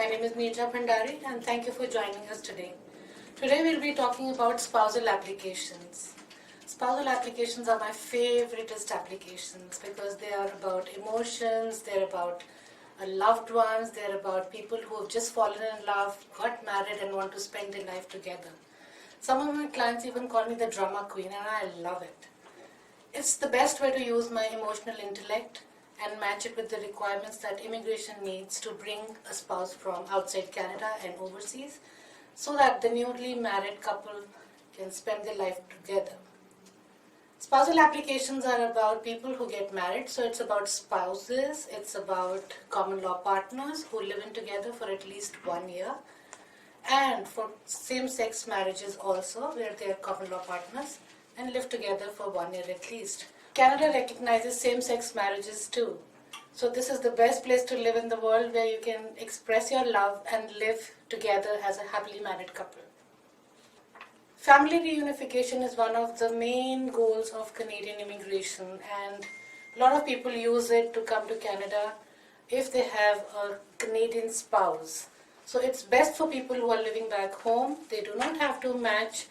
My name is Neerja Bhandari and thank you for joining us today. Today we'll be talking about spousal applications. Spousal applications are my favoriteest applications because they are about emotions, they're about loved ones, they're about people who have just fallen in love, got married and want to spend their life together. Some of my clients even call me the drama queen and I love it. It's the best way to use my emotional intellect and match it with the requirements that immigration needs to bring a spouse from outside Canada and overseas so that the newly married couple can spend their life together. Spousal applications are about people who get married, so it's about spouses, it's about common law partners who live in together for at least 1 year, and for same-sex marriages also where they are common law partners and live together for 1 year at least. Canada recognizes same-sex marriages too. So this is the best place to live in the world where you can express your love and live together as a happily married couple. Family reunification is one of the main goals of Canadian immigration, and a lot of people use it to come to Canada if they have a Canadian spouse. So it's best for people who are living back home. They do not have to match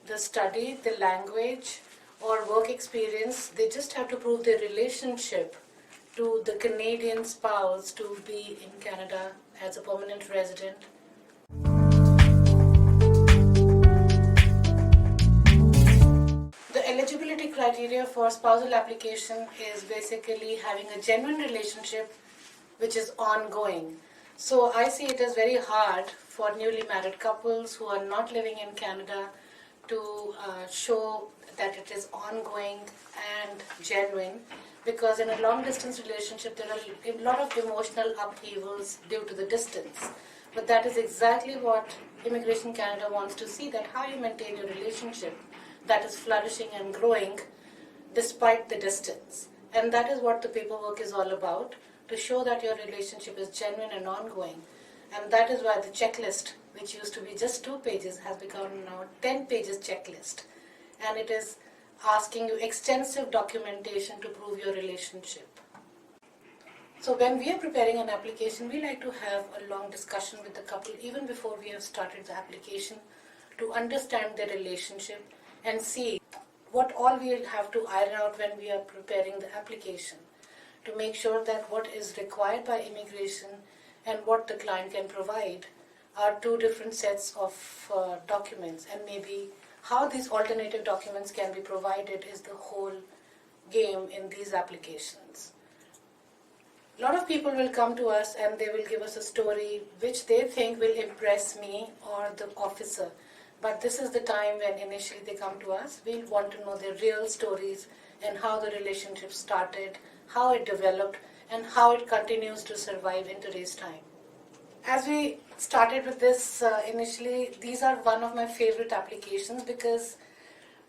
the study, the language, or work experience. They just have to prove their relationship to the Canadian spouse to be in Canada as a permanent resident. The eligibility criteria for spousal application is basically having a genuine relationship which is ongoing. So I see it as very hard for newly married couples who are not living in Canada to show that it is ongoing and genuine, because in a long distance relationship there are a lot of emotional upheavals due to the distance. But that is exactly what Immigration Canada wants to see, that how you maintain your relationship that is flourishing and growing despite the distance. And that is what the paperwork is all about, to show that your relationship is genuine and ongoing. And that is why the checklist, which used to be just 2 pages, has become now 10 pages checklist. And it is asking you extensive documentation to prove your relationship. So when we are preparing an application, we like to have a long discussion with the couple even before we have started the application to understand their relationship and see what all we will have to iron out when we are preparing the application, to make sure that what is required by immigration and what the client can provide are 2 different sets of documents, and maybe how these alternative documents can be provided is the whole game in these applications. A lot of people will come to us and they will give us a story which they think will impress me or the officer. But this is the time when initially they come to us. We'll want to know their real stories and how the relationship started, how it developed, and how it continues to survive in today's time. As we started with this initially, these are one of my favorite applications because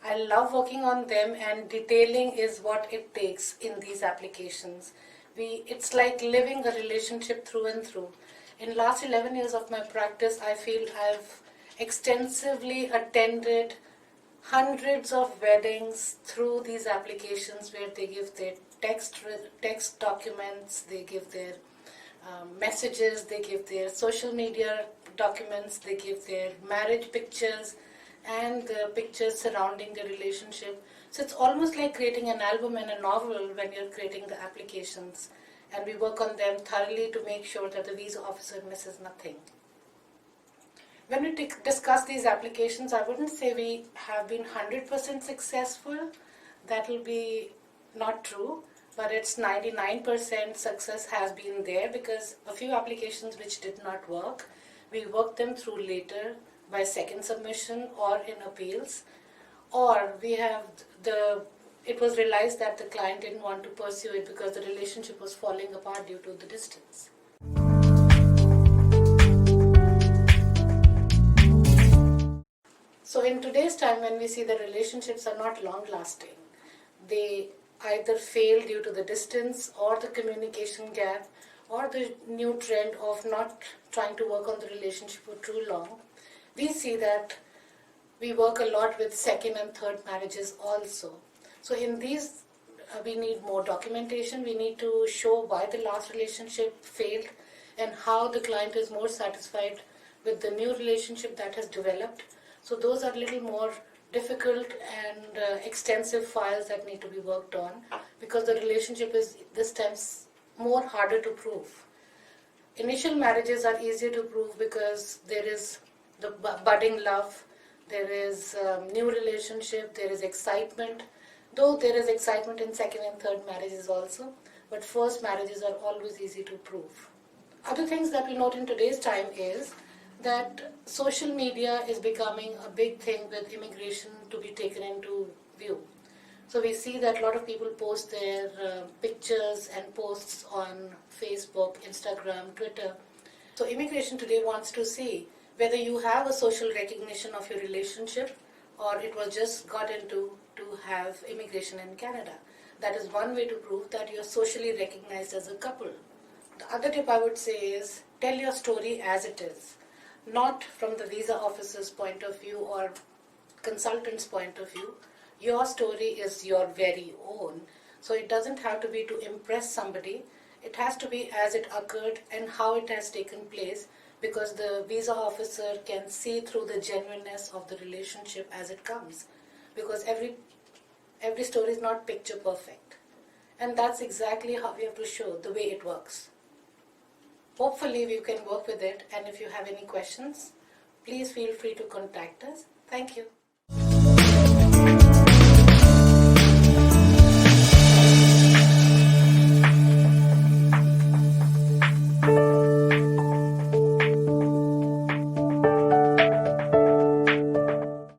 I love working on them, and detailing is what it takes in these applications. It's like living a relationship through and through. In last 11 years of my practice, I feel I've extensively attended hundreds of weddings through these applications where they give their text documents, they give their messages, they give their social media documents, they give their marriage pictures and the pictures surrounding the relationship. So it's almost like creating an album and a novel when you're creating the applications, and we work on them thoroughly to make sure that the visa officer misses nothing. When we discuss these applications, I wouldn't say we have been 100% successful. That will be not true, but it's 99% success has been there, because a few applications which did not work, we worked them through later by second submission or in appeals, or it was realized that the client didn't want to pursue it because the relationship was falling apart due to the distance. So in today's time, when we see the relationships are not long lasting, they either fail due to the distance or the communication gap or the new trend of not trying to work on the relationship for too long, we see that we work a lot with second and third marriages also. So in these, we need more documentation. We need to show why the last relationship failed. and how the client is more satisfied with the new relationship that has developed. So those are little more difficult and extensive files that need to be worked on, because the relationship is this time more harder to prove. Initial marriages are easier to prove because there is the budding love, there is new relationship, there is excitement, though there is excitement in second and third marriages also, but first marriages are always easy to prove. Other things that we note in today's time is that social media is becoming a big thing with immigration to be taken into view. So we see that a lot of people post their pictures and posts on Facebook, Instagram, Twitter. So immigration today wants to see whether you have a social recognition of your relationship or it was just got into to have immigration in Canada. That is one way to prove that you are socially recognized as a couple. The other tip I would say is tell your story as it is, not from the visa officer's point of view or consultant's point of view. Your story is your very own. So it doesn't have to be to impress somebody. It has to be as it occurred and how it has taken place, because the visa officer can see through the genuineness of the relationship as it comes. Because every story is not picture perfect. And that's exactly how we have to show the way it works. Hopefully we can work with it, and if you have any questions, please feel free to contact us. Thank you.